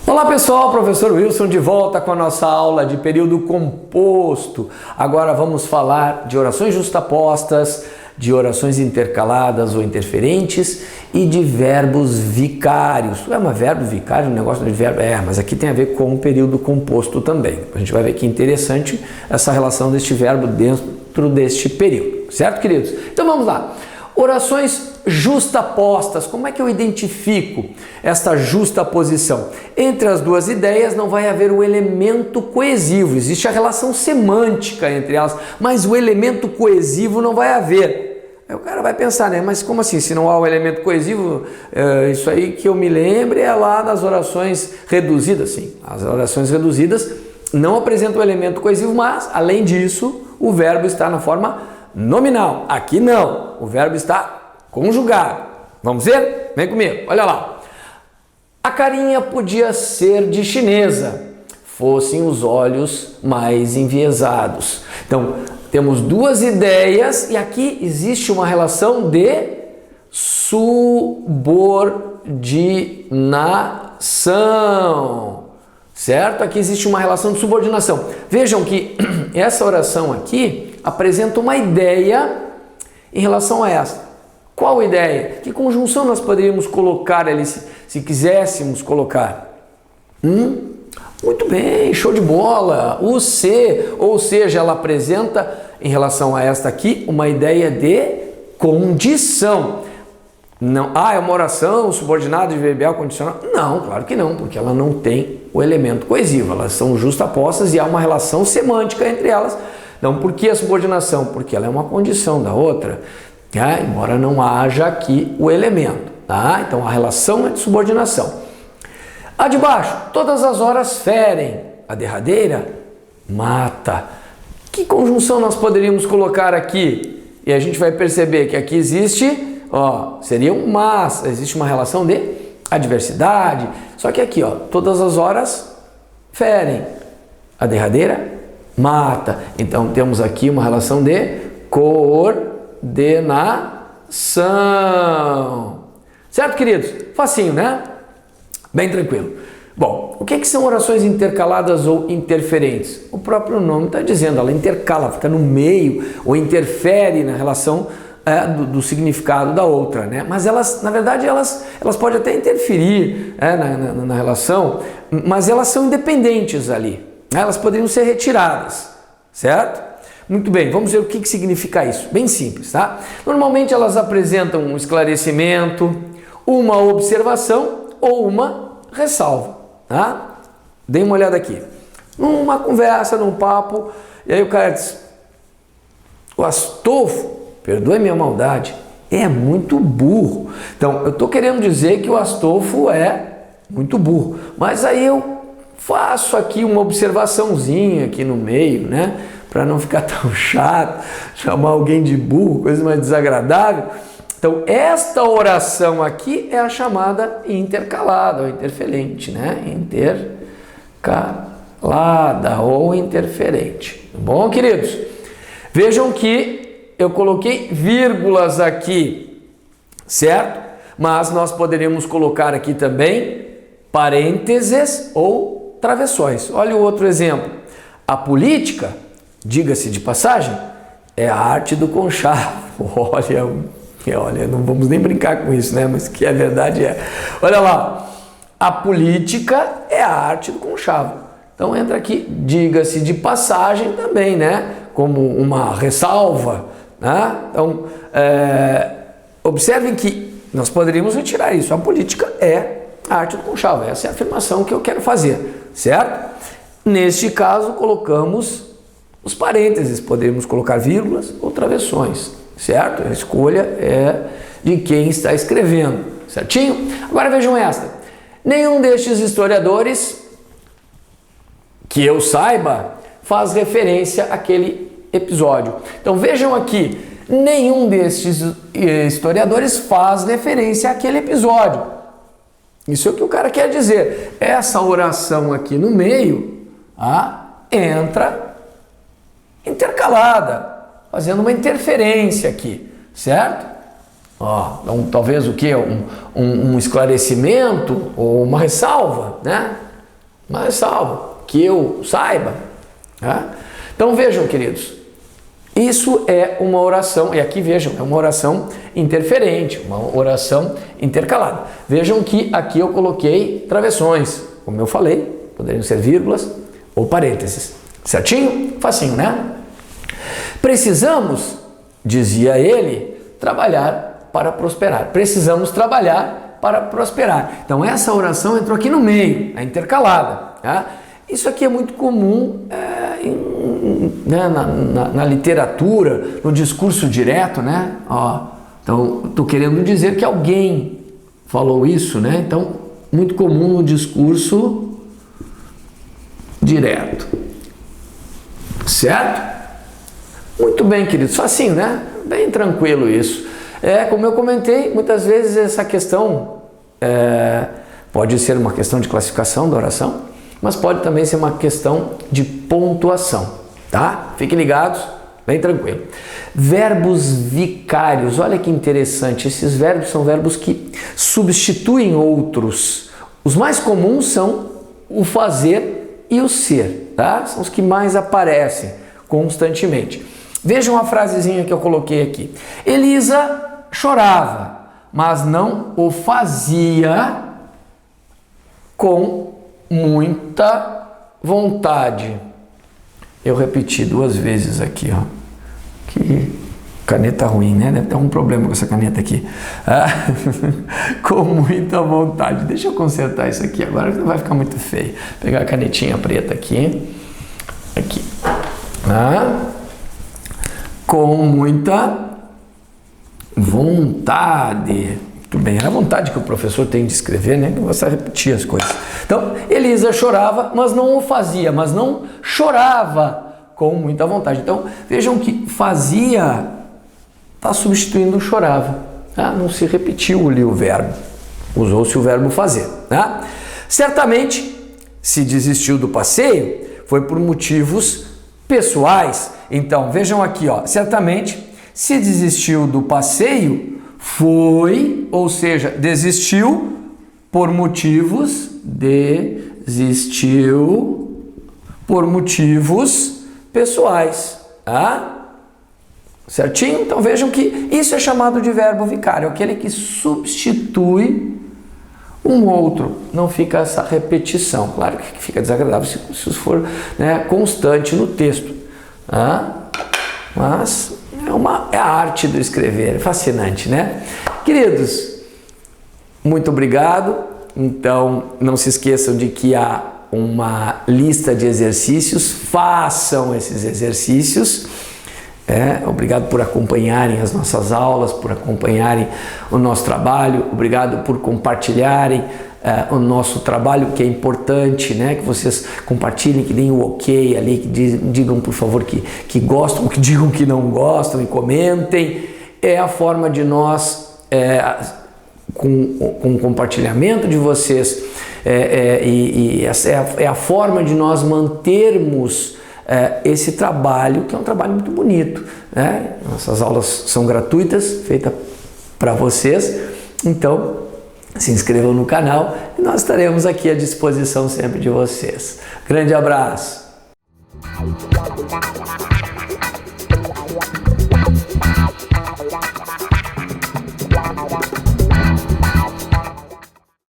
Olá pessoal, professor Wilson de volta com a nossa aula de período composto. Agora vamos falar de orações justapostas, de orações intercaladas ou interferentes e de verbos vicários. Mas verbo vicário, um negócio de verbo, mas aqui tem a ver com o período composto também. A gente vai ver que interessante essa relação deste verbo dentro deste período, certo, queridos? Então vamos lá. Orações justapostas, como é que eu identifico esta justaposição? Entre as duas ideias não vai haver o elemento coesivo, existe a relação semântica entre elas, mas o elemento coesivo não vai haver. Aí o cara vai pensar, né? Mas como assim? Se não há o elemento coesivo, isso aí que eu me lembre é lá nas orações reduzidas, sim. As orações reduzidas não apresentam o elemento coesivo, mas, além disso, o verbo está na forma nominal. Aqui não, o verbo está conjugado. Vamos ver? Vem comigo, olha lá. A carinha podia ser de chinesa, fossem os olhos mais enviesados. Então, temos duas ideias e aqui existe uma relação de subordinação, certo? Aqui existe uma relação de subordinação. Vejam que essa oração aqui apresenta uma ideia em relação a esta. Qual ideia? Que conjunção nós poderíamos colocar ali se quiséssemos colocar? Muito bem, show de bola. O C, ou seja, ela apresenta em relação a esta aqui uma ideia de condição. Não, é uma oração subordinada de verbial condicional? Não, claro que não, porque ela não tem o elemento coesivo. Elas são justapostas e há uma relação semântica entre elas. Não, por que a subordinação? Porque ela é uma condição da outra. Embora não haja aqui o elemento, tá? Então a relação é de subordinação. A de baixo, todas as horas ferem. A derradeira, mata. Que conjunção nós poderíamos colocar aqui? E a gente vai perceber que aqui existe, seria um mas, existe uma relação de adversidade. Só que aqui, todas as horas ferem. A derradeira, mata. Então temos aqui uma relação de coordenação. Certo, queridos? Facinho, né? Bem tranquilo. Bom, o que são orações intercaladas ou interferentes? O próprio nome está dizendo, ela intercala, fica no meio ou interfere na relação do significado da outra, né? Mas elas, na verdade, elas podem até interferir na relação, mas elas são independentes ali, né? Elas poderiam ser retiradas, certo? Muito bem, vamos ver o que significa isso. Bem simples, tá? Normalmente elas apresentam um esclarecimento, uma observação ou uma ressalva, tá? Dê uma olhada aqui. Numa conversa, num papo, e aí o cara diz: o Astolfo, perdoe minha maldade, é muito burro. Então, eu estou querendo dizer que o Astolfo é muito burro, mas aí eu faço aqui uma observaçãozinha aqui no meio, né? Para não ficar tão chato, chamar alguém de burro, coisa mais desagradável. Então, esta oração aqui é a chamada intercalada ou interferente, né? Intercalada ou interferente. Tá bom, queridos? Vejam que eu coloquei vírgulas aqui, certo? Mas nós poderíamos colocar aqui também parênteses ou travessões. Olha o outro exemplo. A política, diga-se de passagem, é a arte do conchavo. Olha, não vamos nem brincar com isso, né? Mas que a verdade é. Olha lá, a política é a arte do conchavo. Então entra aqui, diga-se de passagem também, né? Como uma ressalva, né? Então, observem que nós poderíamos retirar isso. A política é a arte do conchavo. Essa é a afirmação que eu quero fazer, certo? Neste caso, colocamos os parênteses, poderíamos colocar vírgulas ou travessões, certo? A escolha é de quem está escrevendo, certinho? Agora vejam esta. Nenhum destes historiadores, que eu saiba, faz referência àquele episódio. Então vejam aqui, nenhum destes historiadores faz referência àquele episódio. Isso é o que o cara quer dizer. Essa oração aqui no meio entra intercalada. intercalada, fazendo uma interferência aqui, certo? Ó, então, talvez o que? Um esclarecimento ou uma ressalva, né? Uma ressalva, que eu saiba. Né? Então vejam, queridos, isso é uma oração, e aqui vejam, é uma oração interferente, uma oração intercalada. Vejam que aqui eu coloquei travessões, como eu falei, poderiam ser vírgulas ou parênteses. Certinho? Facinho, né? Precisamos, dizia ele, trabalhar para prosperar. Precisamos trabalhar para prosperar. Então essa oração entrou aqui no meio, a intercalada. Tá? Isso aqui é muito comum na literatura, no discurso direto, né? Ó, então, estou querendo dizer que alguém falou isso, né? Então, muito comum no discurso direto. Certo? Muito bem, queridos. Facinho, né? Bem tranquilo isso. Como eu comentei, muitas vezes essa questão pode ser uma questão de classificação da oração, mas pode também ser uma questão de pontuação, tá? Fiquem ligados, bem tranquilo. Verbos vicários, olha que interessante, esses verbos são verbos que substituem outros. Os mais comuns são o fazer e o ser, tá? São os que mais aparecem constantemente. Vejam a frasezinha que eu coloquei aqui. Elisa chorava, mas não o fazia com muita vontade. Eu repeti 2 vezes aqui, ó. Que caneta ruim, né? Deve ter um problema com essa caneta aqui. Com muita vontade. Deixa eu consertar isso aqui agora, não vai ficar muito feio. Vou pegar a canetinha preta aqui. Aqui. Com muita vontade. Muito bem, era a vontade que o professor tem de escrever, né? Que você repetir as coisas. Então, Elisa chorava, mas não o fazia, mas não chorava com muita vontade. Então, vejam que fazia está substituindo o chorava. Tá? Não se repetiu ali o verbo, usou-se o verbo fazer. Tá? Certamente, se desistiu do passeio, foi por motivos pessoais. Então, vejam aqui, ó, certamente, se desistiu do passeio, foi, ou seja, desistiu por motivos, pessoais, tá? Certinho? Então vejam que isso é chamado de verbo vicário, aquele que substitui um outro, não fica essa repetição. Claro que fica desagradável se isso for, né, constante no texto, tá? Mas é a arte do escrever, é fascinante, né? Queridos, muito obrigado. Então, não se esqueçam de que há uma lista de exercícios, façam esses exercícios. Obrigado por acompanharem as nossas aulas, por acompanharem o nosso trabalho, obrigado por compartilharem o nosso trabalho, que é importante, né? Que vocês compartilhem, que deem o ok ali, que digam por favor que gostam, que digam que não gostam e comentem. É a forma de nós, com o compartilhamento de vocês, e essa é a forma de nós mantermos esse trabalho, que é um trabalho muito bonito, né? Nossas aulas são gratuitas, feitas para vocês, então se inscrevam no canal e nós estaremos aqui à disposição sempre de vocês. Grande abraço!